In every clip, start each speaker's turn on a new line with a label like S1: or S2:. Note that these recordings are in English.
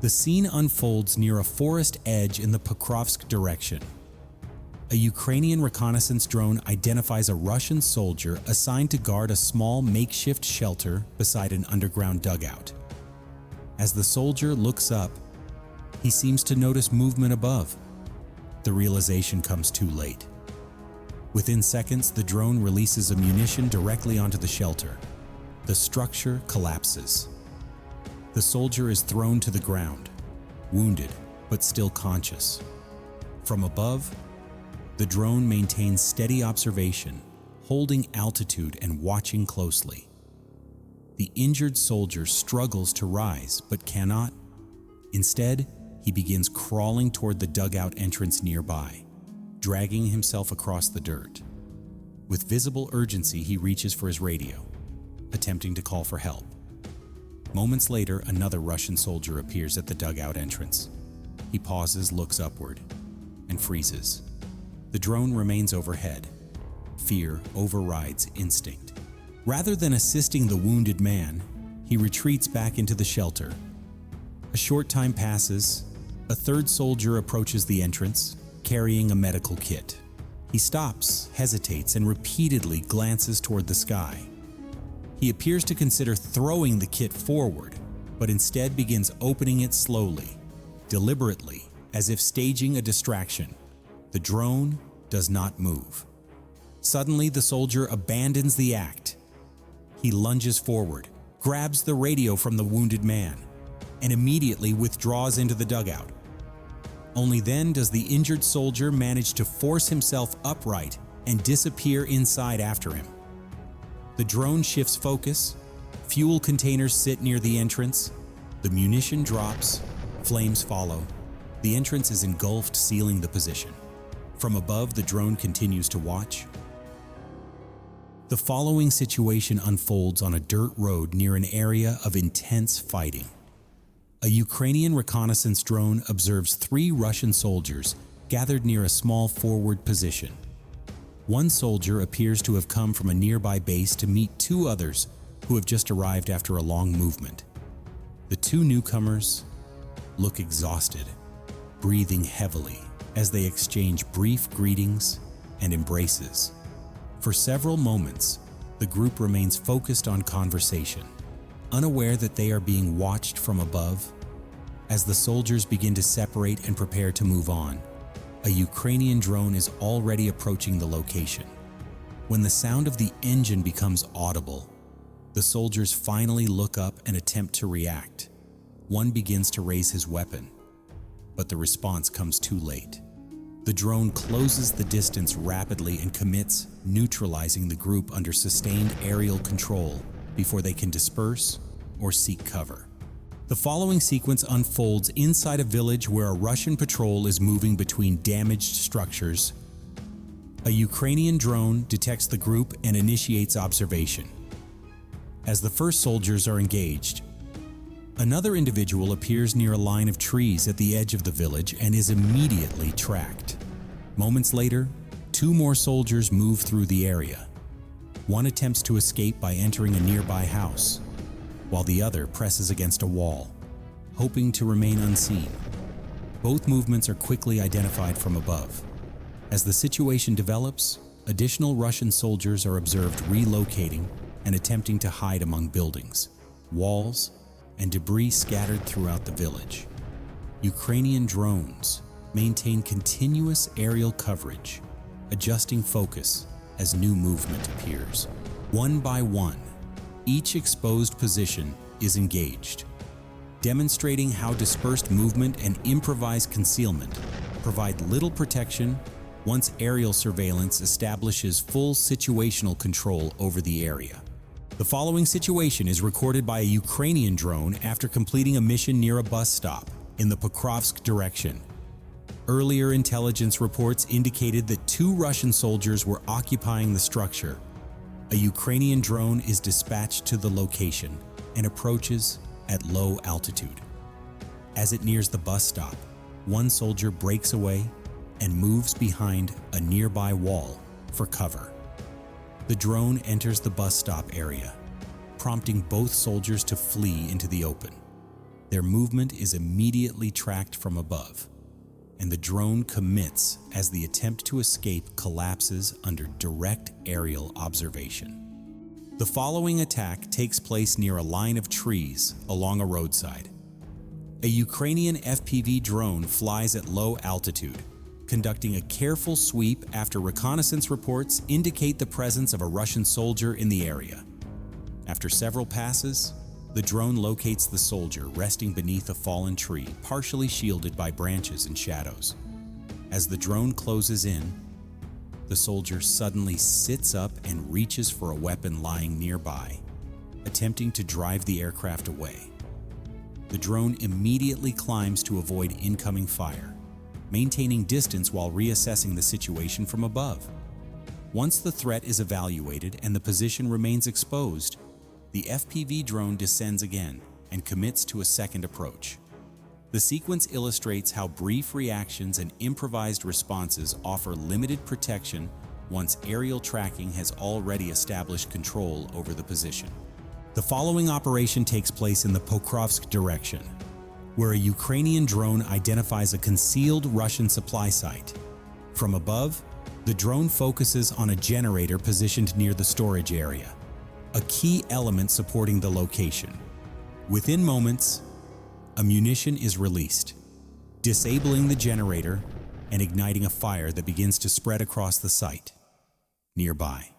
S1: The scene unfolds near a forest edge in the Pokrovsk direction. A Ukrainian reconnaissance drone identifies a Russian soldier assigned to guard a small makeshift shelter beside an underground dugout. As the soldier looks up, he seems to notice movement above. The realization comes too late. Within seconds, the drone releases ammunition directly onto the shelter. The structure collapses. The soldier is thrown to the ground, wounded but still conscious. From above, the drone maintains steady observation, holding altitude and watching closely. The injured soldier struggles to rise but cannot. Instead, he begins crawling toward the dugout entrance nearby, dragging himself across the dirt. With visible urgency, he reaches for his radio, attempting to call for help. Moments later, another Russian soldier appears at the dugout entrance. He pauses, looks upward, and freezes. The drone remains overhead. Fear overrides instinct. Rather than assisting the wounded man, he retreats back into the shelter. A short time passes. A third soldier approaches the entrance, carrying a medical kit. He stops, hesitates, and repeatedly glances toward the sky. He appears to consider throwing the kit forward, but instead begins opening it slowly, deliberately, as if staging a distraction. The drone does not move. Suddenly, the soldier abandons the act. He lunges forward, grabs the radio from the wounded man, and immediately withdraws into the dugout. Only then does the injured soldier manage to force himself upright and disappear inside after him. The drone shifts focus, fuel containers sit near the entrance, the munition drops, flames follow. The entrance is engulfed, sealing the position. From above, the drone continues to watch. The following situation unfolds on a dirt road near an area of intense fighting. A Ukrainian reconnaissance drone observes 3 Russian soldiers gathered near a small forward position. One soldier appears to have come from a nearby base to meet 2 others who have just arrived after a long movement. The 2 newcomers look exhausted, breathing heavily as they exchange brief greetings and embraces. For several moments, the group remains focused on conversation, unaware that they are being watched from above. As the soldiers begin to separate and prepare to move on, a Ukrainian drone is already approaching the location. When the sound of the engine becomes audible, the soldiers finally look up and attempt to react. One begins to raise his weapon, but the response comes too late. The drone closes the distance rapidly and commits, neutralizing the group under sustained aerial control before they can disperse or seek cover. The following sequence unfolds inside a village where a Russian patrol is moving between damaged structures. A Ukrainian drone detects the group and initiates observation. As the first soldiers are engaged, another individual appears near a line of trees at the edge of the village and is immediately tracked. Moments later, 2 more soldiers move through the area. One attempts to escape by entering a nearby house, while the other presses against a wall, hoping to remain unseen. Both movements are quickly identified from above. As the situation develops, additional Russian soldiers are observed relocating and attempting to hide among buildings, walls, and debris scattered throughout the village. Ukrainian drones maintain continuous aerial coverage, adjusting focus as new movement appears. One by one, each exposed position is engaged, demonstrating how dispersed movement and improvised concealment provide little protection once aerial surveillance establishes full situational control over the area. The following situation is recorded by a Ukrainian drone after completing a mission near a bus stop in the Pokrovsk direction. Earlier intelligence reports indicated that 2 Russian soldiers were occupying the structure. A Ukrainian drone is dispatched to the location and approaches at low altitude. As it nears the bus stop, one soldier breaks away and moves behind a nearby wall for cover. The drone enters the bus stop area, prompting both soldiers to flee into the open. Their movement is immediately tracked from above, and the drone commits as the attempt to escape collapses under direct aerial observation. The following attack takes place near a line of trees along a roadside. A Ukrainian FPV drone flies at low altitude, conducting a careful sweep after reconnaissance reports indicate the presence of a Russian soldier in the area. After several passes, the drone locates the soldier resting beneath a fallen tree, partially shielded by branches and shadows. As the drone closes in, the soldier suddenly sits up and reaches for a weapon lying nearby, attempting to drive the aircraft away. The drone immediately climbs to avoid incoming fire, maintaining distance while reassessing the situation from above. Once the threat is evaluated and the position remains exposed, the FPV drone descends again and commits to a second approach. The sequence illustrates how brief reactions and improvised responses offer limited protection once aerial tracking has already established control over the position. The following operation takes place in the Pokrovsk direction, where a Ukrainian drone identifies a concealed Russian supply site. From above, the drone focuses on a generator positioned near the storage area, a key element supporting the location. Within moments, a munition is released, disabling the generator and igniting a fire that begins to spread across the site. Nearby,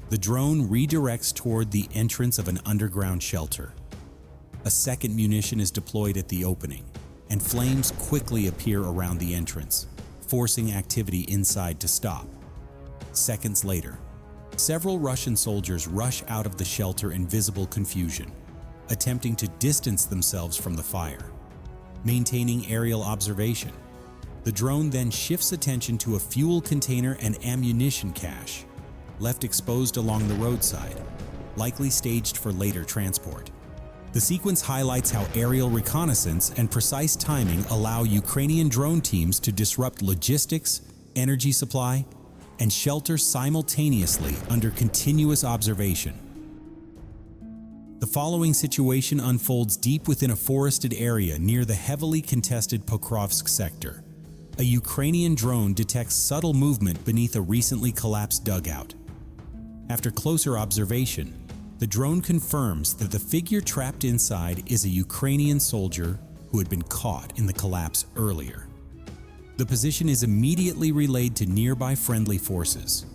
S1: the drone redirects toward the entrance of an underground shelter. A second munition is deployed at the opening, and flames quickly appear around the entrance, forcing activity inside to stop. Seconds later, several Russian soldiers rush out of the shelter in visible confusion, attempting to distance themselves from the fire. Maintaining aerial observation, the drone then shifts attention to a fuel container and ammunition cache, left exposed along the roadside, likely staged for later transport. The sequence highlights how aerial reconnaissance and precise timing allow Ukrainian drone teams to disrupt logistics, energy supply, and shelter simultaneously under continuous observation. The following situation unfolds deep within a forested area near the heavily contested Pokrovsk sector. A Ukrainian drone detects subtle movement beneath a recently collapsed dugout. After closer observation, the drone confirms that the figure trapped inside is a Ukrainian soldier who had been caught in the collapse earlier. The position is immediately relayed to nearby friendly forces.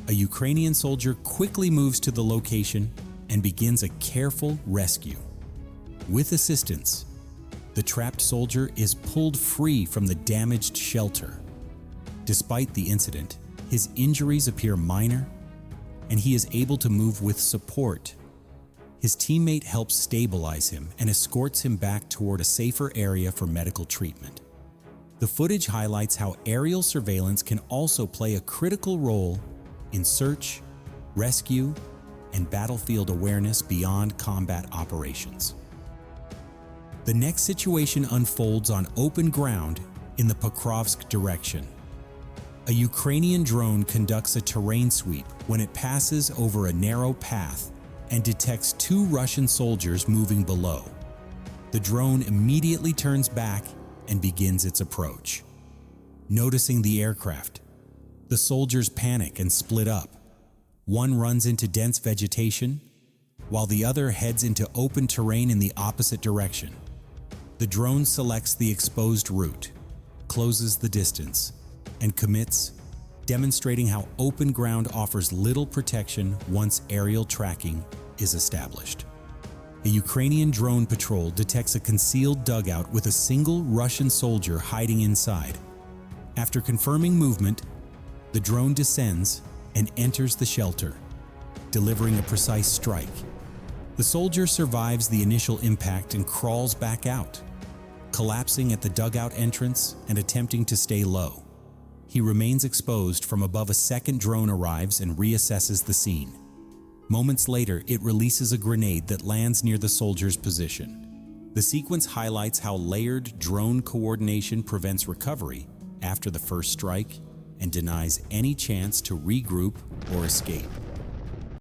S1: A Ukrainian soldier quickly moves to the location and begins a careful rescue. With assistance, the trapped soldier is pulled free from the damaged shelter. Despite the incident, his injuries appear minor, and he is able to move with support. His teammate helps stabilize him and escorts him back toward a safer area for medical treatment. The footage highlights how aerial surveillance can also play a critical role in search, rescue, and battlefield awareness beyond combat operations. The next situation unfolds on open ground in the Pokrovsk direction. A Ukrainian drone conducts a terrain sweep when it passes over a narrow path and detects two Russian soldiers moving below. The drone immediately turns back and begins its approach. Noticing the aircraft, the soldiers panic and split up. One runs into dense vegetation, while the other heads into open terrain in the opposite direction. The drone selects the exposed route, closes the distance, and commits, demonstrating how open ground offers little protection once aerial tracking is established. A Ukrainian drone patrol detects a concealed dugout with a single Russian soldier hiding inside. After confirming movement, the drone descends and enters the shelter, delivering a precise strike. The soldier survives the initial impact and crawls back out, collapsing at the dugout entrance and attempting to stay low. He remains exposed from above. A second drone arrives and reassesses the scene. Moments later, it releases a grenade that lands near the soldier's position. The sequence highlights how layered drone coordination prevents recovery after the first strike and denies any chance to regroup or escape.